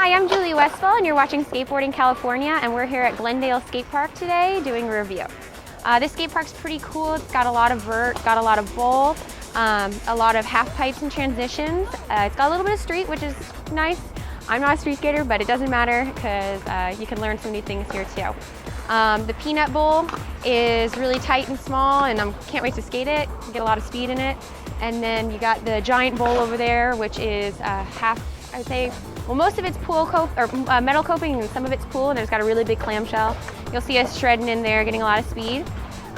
Hi, I'm Julie Westfall, and you're watching Skateboarding California, and we're here at Glendale Skatepark today doing a review. This skate park's pretty cool. It's got a lot of vert, got a lot of bowl, a lot of half pipes and transitions. It's got a little bit of street, which is nice. I'm not a street skater, but it doesn't matter because you can learn some new things here too. The peanut bowl is really tight and small, and I can't wait to skate it, get a lot of speed in it. And then you got the giant bowl over there, which is half, I would say, well, most of it's metal coping, and some of it's pool, and it's got a really big clamshell. You'll see us shredding in there, getting a lot of speed.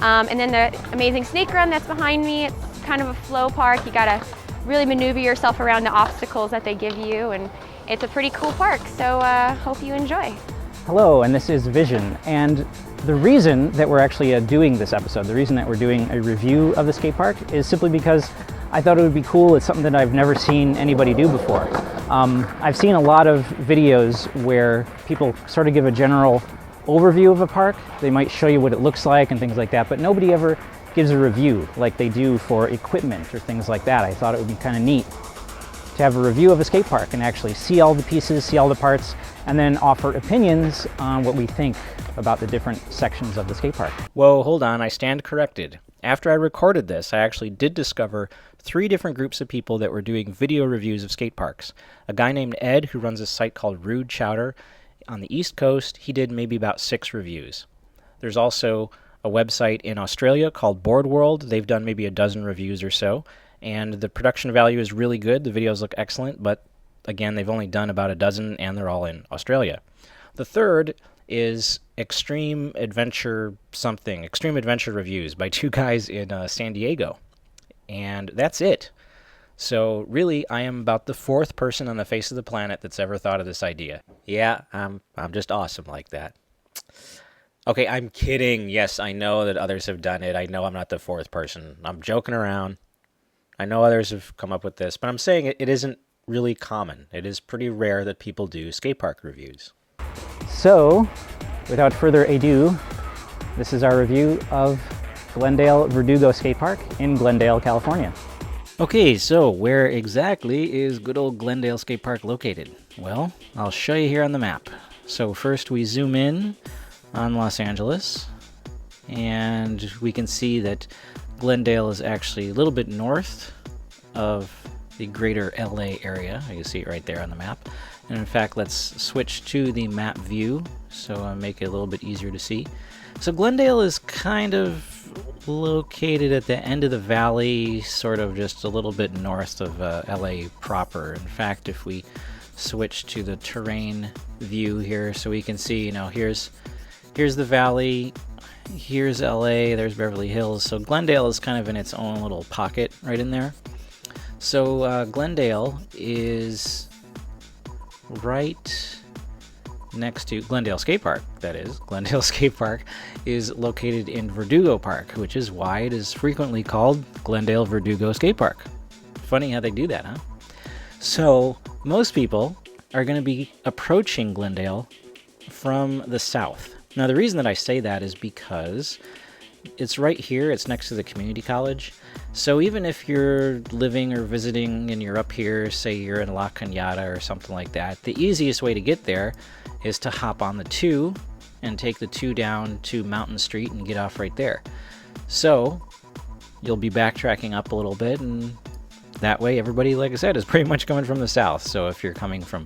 And then the amazing snake run that's behind me, it's kind of a flow park. You gotta really maneuver yourself around the obstacles that they give you, and it's a pretty cool park, so hope you enjoy. Hello, and this is Vision, and the reason that we're actually doing this episode, the reason that we're doing a review of the skate park is simply because I thought it would be cool. It's something that I've never seen anybody do before. I've seen a lot of videos where people sort of give a general overview of a park. They might show you what it looks like and things like that, but nobody ever gives a review like they do for equipment or things like that. I thought it would be kind of neat to have a review of a skate park and actually see all the pieces, see all the parts, and then offer opinions on what we think about the different sections of the skate park. Whoa, hold on, I stand corrected. After I recorded this, I actually did discover 3 different groups of people that were doing video reviews of skate parks. A guy named Ed, who runs a site called Rude Chowder on the East Coast, he did maybe about 6 reviews. There's also a website in Australia called Board World. They've done maybe a dozen reviews or so, and the production value is really good. The videos look excellent, but again, they've only done about a dozen, and they're all in Australia. The third is Extreme Adventure Reviews by 2 guys in San Diego. And that's it. So really, I am about the 4th person on the face of the planet that's ever thought of this idea. Yeah, I'm just awesome like that. Okay, I'm kidding. Yes, I know that others have done it. I know I'm not the 4th person. I'm joking around. I know others have come up with this, but I'm saying it isn't really common. It is pretty rare that people do skate park reviews. So, without further ado, this is our review of Glendale Verdugo Skate Park in Glendale, California. Okay, so where exactly is good old Glendale Skate Park located? Well, I'll show you here on the map. So first we zoom in on Los Angeles, and we can see that Glendale is actually a little bit north of the greater LA area. You can see it right there on the map. And in fact, let's switch to the map view so I'll make it a little bit easier to see. So Glendale is kind of located at the end of the valley, sort of just a little bit north of LA proper. In fact, if we switch to the terrain view here, so we can see, you know, here's the valley, here's LA, there's Beverly Hills. So Glendale is kind of in its own little pocket right in there. So Glendale is right next to Glendale Skate Park, that is. Glendale Skate Park is located in Verdugo Park, which is why it is frequently called Glendale Verdugo Skate Park. Funny how they do that, huh? So most people are going to be approaching Glendale from the south. Now the reason that I say that is because it's right here, it's next to the community college. So even if you're living or visiting and you're up here, say you're in La Cañada or something like that, the easiest way to get there is to hop on the 2 and take the 2 down to Mountain Street and get off right there. So you'll be backtracking up a little bit, and that way everybody, like I said, is pretty much coming from the south. So if you're coming from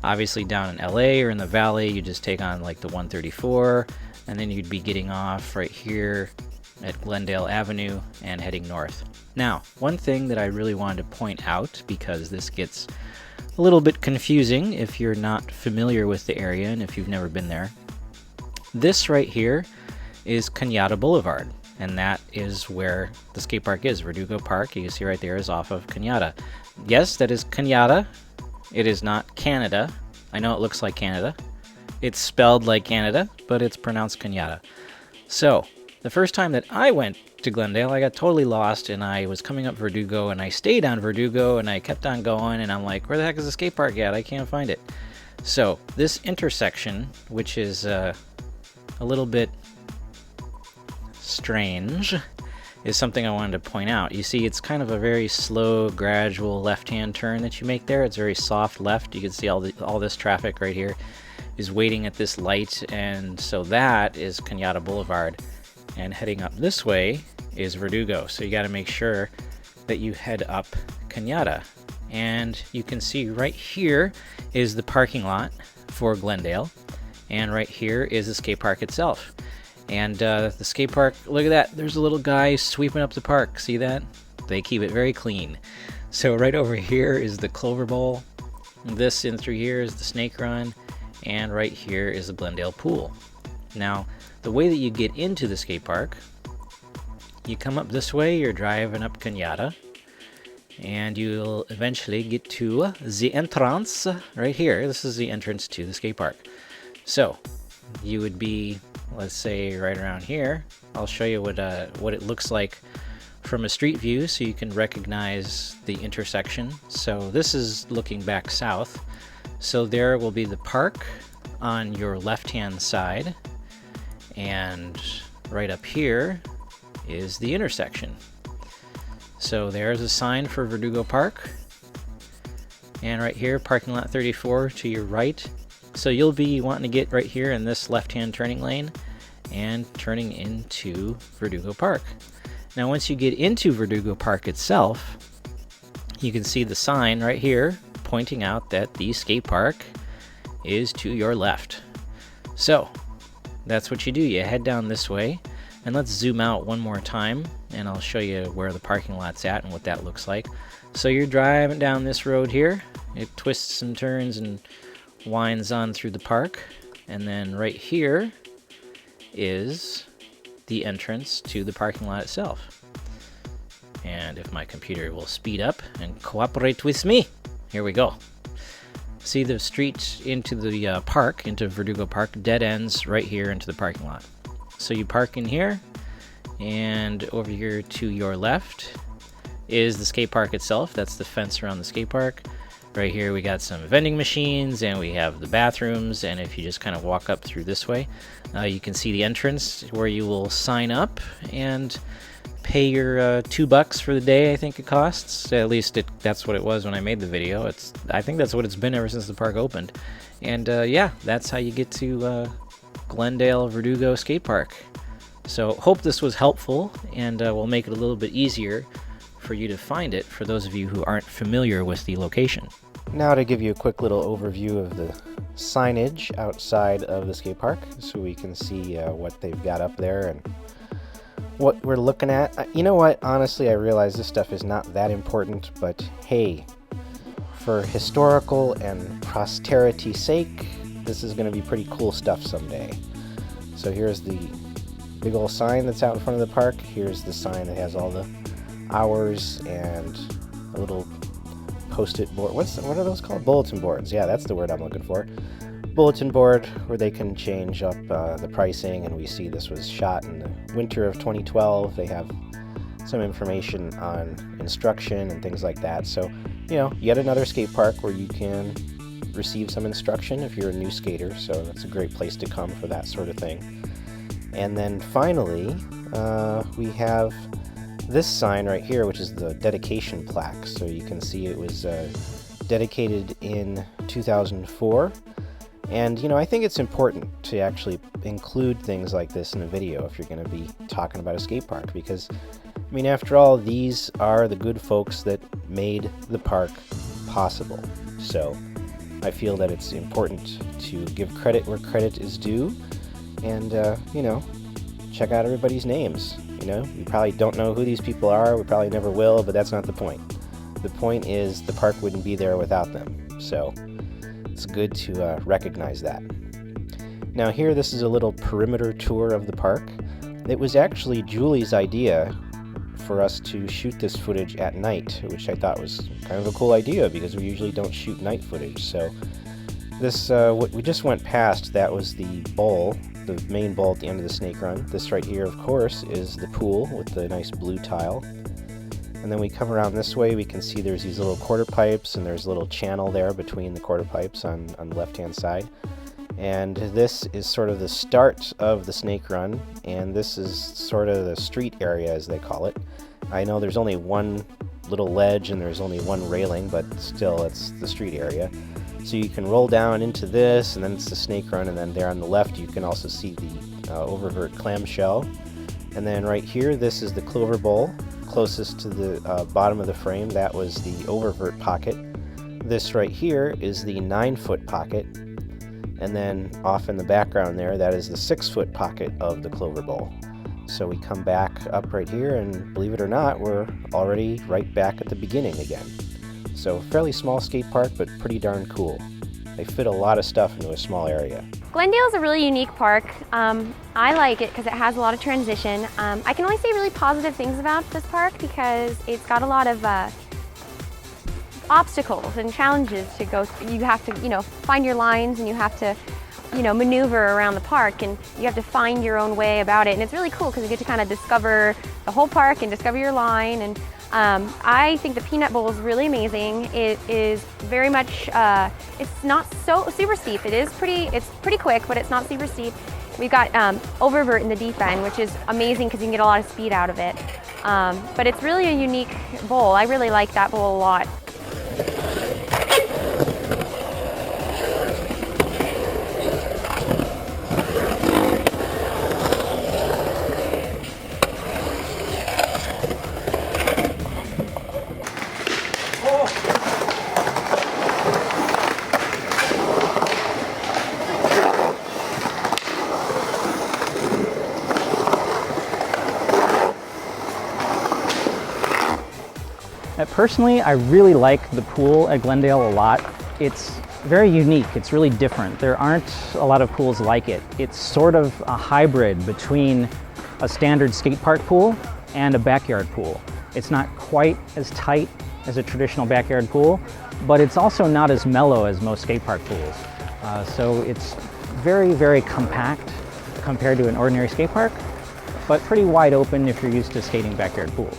obviously down in LA or in the valley, you just take on like the 134, and then you'd be getting off right here at Glendale Avenue and heading north. Now, one thing that I really wanted to point out, because this gets a little bit confusing if you're not familiar with the area and if you've never been there. This right here is Cañada Boulevard, and that is where the skate park is. Verdugo Park, you can see right there, is off of Cañada. Yes, that is Cañada. It is not Canada. I know it looks like Canada. It's spelled like Canada, but it's pronounced Cañada. So, the first time that I went to Glendale, I got totally lost, and I was coming up Verdugo, and I stayed on Verdugo, and I kept on going, and I'm like, where the heck is the skate park at? I can't find it. So, this intersection, which is a little bit strange, is something I wanted to point out. You see, it's kind of a very slow, gradual left-hand turn that you make there. It's very soft left. You can see all this traffic right here is waiting at this light, and so that is Cañada Boulevard. And heading up this way is Verdugo. So you got to make sure that you head up Cañada. And you can see right here is the parking lot for Glendale, and right here is the skate park itself. And the skate park, look at that, there's a little guy sweeping up the park. See that? They keep it very clean. So right over here is the Clover Bowl. This in through here is the Snake Run, and right here is the Glendale Pool. Now, the way that you get into the skate park, you come up this way, you're driving up Cañada, and you'll eventually get to the entrance right here. This is the entrance to the skate park. So you would be, let's say, right around here. I'll show you what it looks like from a street view so you can recognize the intersection. So this is looking back south. So there will be the park on your left-hand side, and right up here is the intersection. So there's a sign for Verdugo Park, and right here, parking lot 34 to your right. So you'll be wanting to get right here in this left-hand turning lane and turning into Verdugo Park. Now once you get into Verdugo Park itself, you can see the sign right here pointing out that the skate park is to your left. So that's what you do. You head down this way, and let's zoom out one more time and I'll show you where the parking lot's at and what that looks like. So you're driving down this road here. It twists and turns and winds on through the park, and then right here is the entrance to the parking lot itself. And if my computer will speed up and cooperate with me, here we go. See, the street into the park, into Verdugo Park, dead ends right here into the parking lot. So you park in here, and over here to your left is the skate park itself. That's the fence around the skate park. Right here we got some vending machines, and we have the bathrooms, and if you just kind of walk up through this way, you can see the entrance where you will sign up and pay your $2 for the day, I think it costs. At least that's what it was when I made the video. I think that's what it's been ever since the park opened. And yeah, that's how you get to Glendale Verdugo Skate Park. So hope this was helpful, and will make it a little bit easier for you to find it for those of you who aren't familiar with the location. Now to give you a quick little overview of the signage outside of the skate park, so we can see what they've got up there and what we're looking at. You know what, honestly, I realize this stuff is not that important, but hey, for historical and posterity's sake, this is going to be pretty cool stuff someday. So here's the big old sign that's out in front of the park. Here's the sign that has all the hours and a little post-it board. What are those called? Bulletin boards. Yeah, that's the word I'm looking for. Bulletin board where they can change up the pricing, and we see this was shot in the winter of 2012. They have some information on instruction and things like that. So, you know, yet another skate park where you can receive some instruction if you're a new skater. So that's a great place to come for that sort of thing. And then finally, we have this sign right here, which is the dedication plaque. So you can see it was dedicated in 2004. And, you know, I think it's important to actually include things like this in a video if you're going to be talking about a skate park, because, I mean, after all, these are the good folks that made the park possible. So I feel that it's important to give credit where credit is due, and, you know, check out everybody's names. You know, we probably don't know who these people are, we probably never will, but that's not the point. The point is the park wouldn't be there without them. So it's good to recognize that. Now here, this is a little perimeter tour of the park. It was actually Julie's idea for us to shoot this footage at night, which I thought was kind of a cool idea because we usually don't shoot night footage. So this, what we just went past, that was the bowl, the main bowl at the end of the Snake Run. This right here, of course, is the pool with the nice blue tile. And then we come around this way, we can see there's these little quarter pipes, and there's a little channel there between the quarter pipes on the left-hand side. And this is sort of the start of the snake run, and this is sort of the street area, as they call it. I know there's only one little ledge and there's only one railing, but still it's the street area. So you can roll down into this, and then it's the snake run, and then there on the left you can also see the oververt clamshell. And then right here, this is the Clover Bowl, closest to the bottom of the frame. That was the oververt pocket. This right here is the 9-foot pocket. And then off in the background there, that is the 6-foot pocket of the Clover Bowl. So we come back up right here, and believe it or not, we're already right back at the beginning again. So fairly small skate park, but pretty darn cool. They fit a lot of stuff into a small area. Glendale is a really unique park. I like it because it has a lot of transition. I can only say really positive things about this park because it's got a lot of obstacles and challenges to go through. You have to, find your lines, and you have to, maneuver around the park, and you have to find your own way about it. And it's really cool because you get to kind of discover the whole park and discover your line. And I think the Peanut Bowl is really amazing. It is very much, it's not so super steep. It's pretty quick, but it's not super steep. We've got oververt in the deep end, which is amazing because you can get a lot of speed out of it. But it's really a unique bowl. I really like that bowl a lot. Personally, I really like the pool at Glendale a lot. It's very unique, it's really different. There aren't a lot of pools like it. It's sort of a hybrid between a standard skate park pool and a backyard pool. It's not quite as tight as a traditional backyard pool, but it's also not as mellow as most skate park pools. So it's very, very compact compared to an ordinary skate park, but pretty wide open if you're used to skating backyard pools.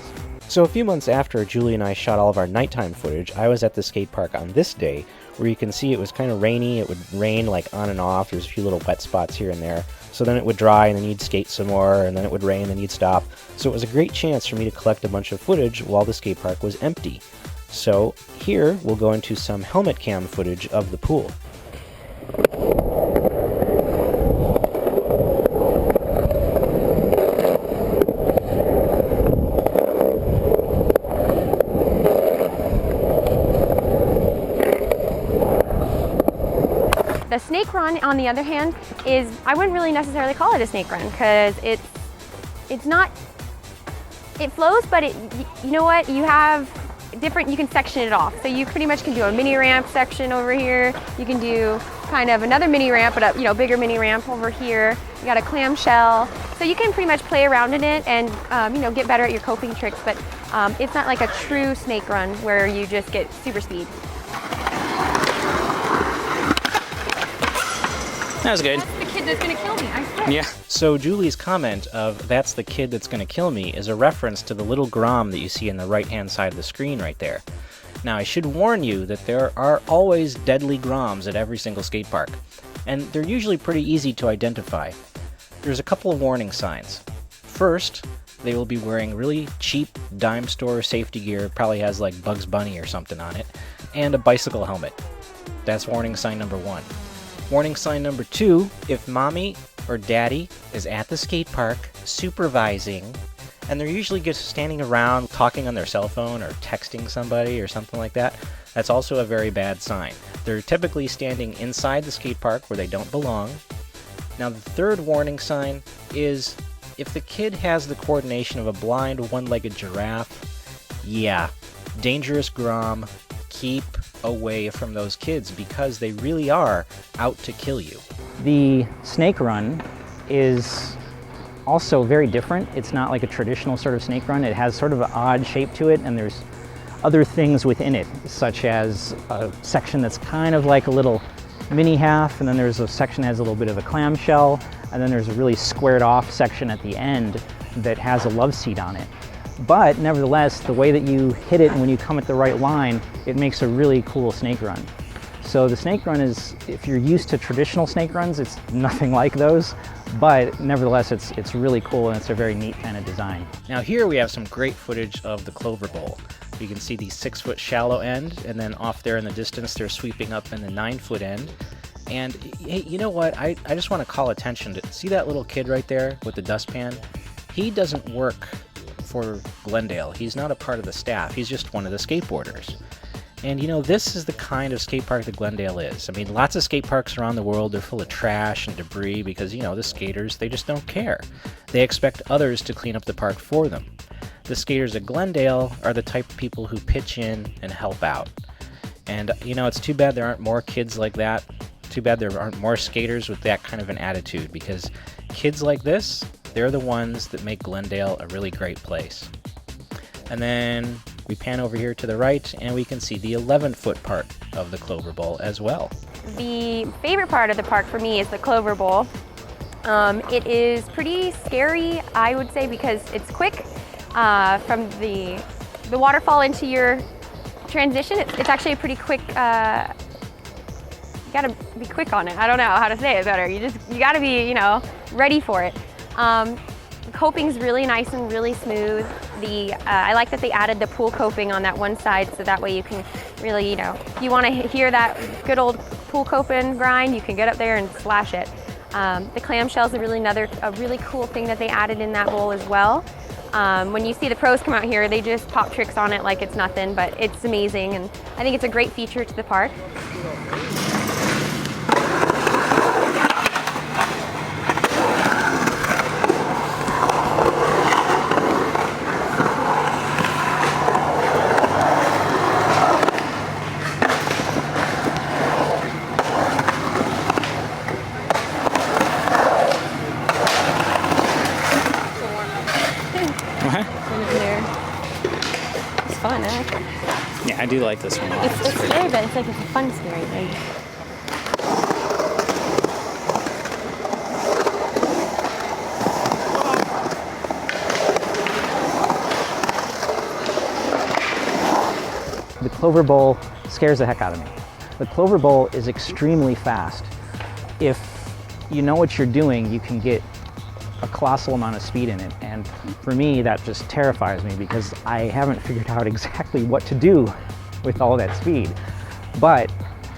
So a few months after Julie and I shot all of our nighttime footage, I was at the skate park on this day, where you can see it was kind of rainy. It would rain like on and off. There's a few little wet spots here and there. So then it would dry, and then you'd skate some more, and then it would rain, and you'd stop. So it was a great chance for me to collect a bunch of footage while the skate park was empty. So here we'll go into some helmet cam footage of the pool. The snake run, on the other hand, I wouldn't really necessarily call it a snake run because it's not, it flows, but you know what, you have different, you can section it off. So you pretty much can do a mini ramp section over here. You can do kind of another mini ramp, but a bigger mini ramp over here. You got a clamshell. So you can pretty much play around in it and get better at your coping tricks, but it's not like a true snake run where you just get super speed. That was good. That's the kid that's gonna kill me, I swear. Yeah. So Julie's comment of "that's the kid that's gonna kill me" is a reference to the little grom that you see in the right-hand side of the screen right there. Now, I should warn you that there are always deadly groms at every single skate park, and they're usually pretty easy to identify. There's a couple of warning signs. First, they will be wearing really cheap dime store safety gear, probably has like Bugs Bunny or something on it, and a bicycle helmet. That's warning sign number 1. Warning sign number 2, if mommy or daddy is at the skate park supervising, and they're usually just standing around talking on their cell phone or texting somebody or something like that, that's also a very bad sign. They're typically standing inside the skate park where they don't belong. Now, the third warning sign is if the kid has the coordination of a blind one-legged giraffe, yeah, dangerous grom, keep away from those kids because they really are out to kill you. The snake run is also very different. It's not like a traditional sort of snake run. It has sort of an odd shape to it, and there's other things within it, such as a section that's kind of like a little mini half, and then there's a section that has a little bit of a clamshell, and then there's a really squared off section at the end that has a love seat on it. But nevertheless, the way that you hit it and when you come at the right line, it makes a really cool snake run. So the snake run is, if you're used to traditional snake runs, it's nothing like those, but nevertheless it's really cool and it's a very neat kind of design. Now here we have some great footage of the Clover Bowl. You can see the 6-foot shallow end, and then off there in the distance they're sweeping up in the 9-foot end. And hey, you know what? I just want to call attention to, see that little kid right there with the dustpan? He doesn't work for Glendale. He's not a part of the staff. He's just one of the skateboarders. And you know, this is the kind of skate park that Glendale is. I mean, lots of skate parks around the world, they're full of trash and debris because, you know, the skaters, they just don't care. They expect others to clean up the park for them. The skaters at Glendale are the type of people who pitch in and help out. And, you know, it's too bad there aren't more kids like that. Too bad there aren't more skaters with that kind of an attitude, because kids like this, they're the ones that make Glendale a really great place. And then we pan over here to the right and we can see the 11-foot part of the Clover Bowl as well. The favorite part of the park for me is the Clover Bowl. It is pretty scary, I would say, because it's quick. From the waterfall into your transition, it's actually a pretty quick, you gotta be quick on it. I don't know how to say it better. You gotta be, you know, ready for it. The coping's really nice and really smooth. I like that they added the pool coping on that one side, so that way you can really, you know, if you want to hear that good old pool coping grind, you can get up there and slash it. The clamshell's a really cool thing that they added in that bowl as well. When you see the pros come out here, they just pop tricks on it like it's nothing, but it's amazing, and I think it's a great feature to the park. It's fun, huh? Yeah, I do like this one a lot. It's scary, but it's like it's a fun scary. Like, The Clover Bowl scares the heck out of me. The Clover Bowl is extremely fast. If you know what you're doing, you can get a colossal amount of speed in it, and for me that just terrifies me because I haven't figured out exactly what to do with all that speed. But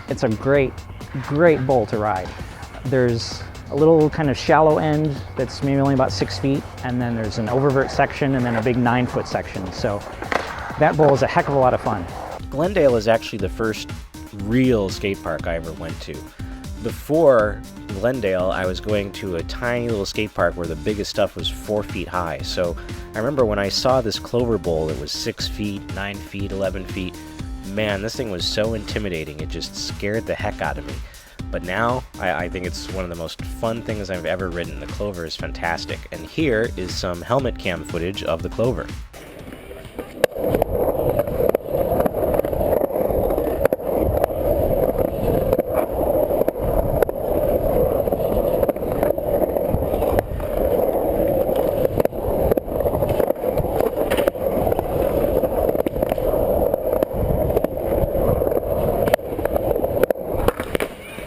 it's a great bowl to ride. There's a little kind of shallow end that's maybe only about 6 feet, and then there's an oververt section and then a big 9-foot section. So that bowl is a heck of a lot of fun. Glendale is actually the first real skate park I ever went to. Before Glendale, I was going to a tiny little skate park where the biggest stuff was 4 feet high. So I remember when I saw this Clover Bowl, it was 6 feet, 9 feet, 11 feet. Man, this thing was so intimidating. It just scared the heck out of me. But now, I think it's one of the most fun things I've ever ridden. The Clover is fantastic. And here is some helmet cam footage of the Clover.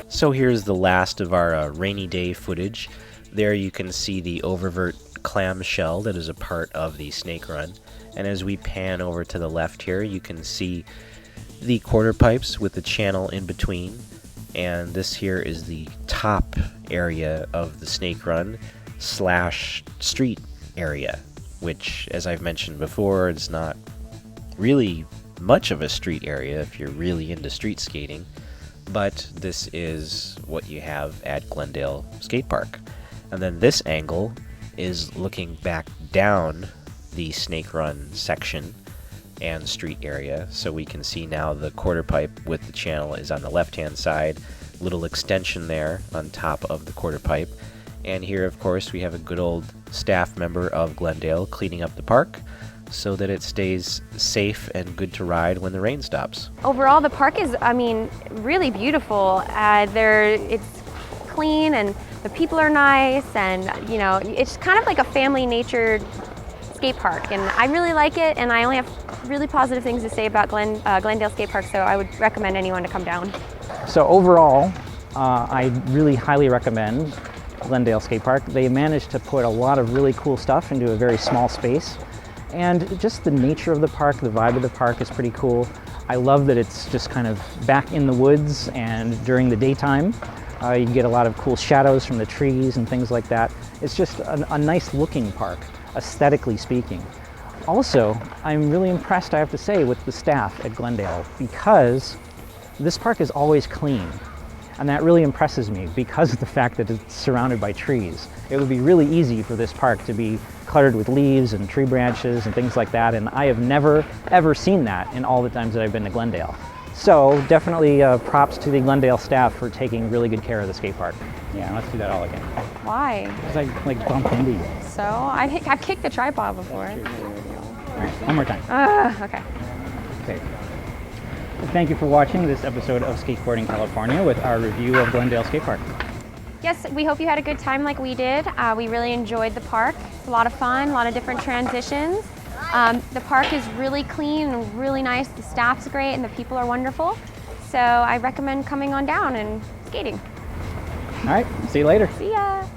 So here's the last of our rainy day footage. There you can see the oververt clamshell that is a part of the snake run. And as we pan over to the left here, you can see the quarter pipes with the channel in between. And this here is the top area of the snake run / street area, which, as I've mentioned before, is not really much of a street area if you're really into street skating. But this is what you have at Glendale Skate Park. And then this angle is looking back down the snake run section and street area. So we can see now the quarter pipe with the channel is on the left-hand side, little extension there on top of the quarter pipe. And here, of course, we have a good old staff member of Glendale cleaning up the park so that it stays safe and good to ride when the rain stops. overall, the park is, I mean, really beautiful. It's clean and the people are nice, and you know, it's kind of like a family natured skate park, and I really like it, and I only have really positive things to say about Glendale Skate Park, so I would recommend anyone to come down. So overall, I really highly recommend Glendale Skate Park. They managed to put a lot of really cool stuff into a very small space, and just the nature of the park, the vibe of the park is pretty cool. I love that it's just kind of back in the woods, and during the daytime you can get a lot of cool shadows from the trees and things like that. It's just a nice looking park, aesthetically speaking. Also, I'm really impressed, I have to say, with the staff at Glendale, because this park is always clean. And that really impresses me because of the fact that it's surrounded by trees. It would be really easy for this park to be cluttered with leaves and tree branches and things like that, and I have never, ever seen that in all the times that I've been to Glendale. So definitely props to the Glendale staff for taking really good care of the skate park. Yeah, let's do that all again. Why? Because I like bumped into you. So, I've kicked the tripod before. All right, one more time. Okay. Okay. Thank you for watching this episode of Skateboarding California with our review of Glendale Skate Park. Yes, we hope you had a good time like we did. We really enjoyed the park. It's a lot of fun, a lot of different transitions. The park is really clean and really nice. The staff's great and the people are wonderful. So I recommend coming on down and skating. All right, see you later. See ya.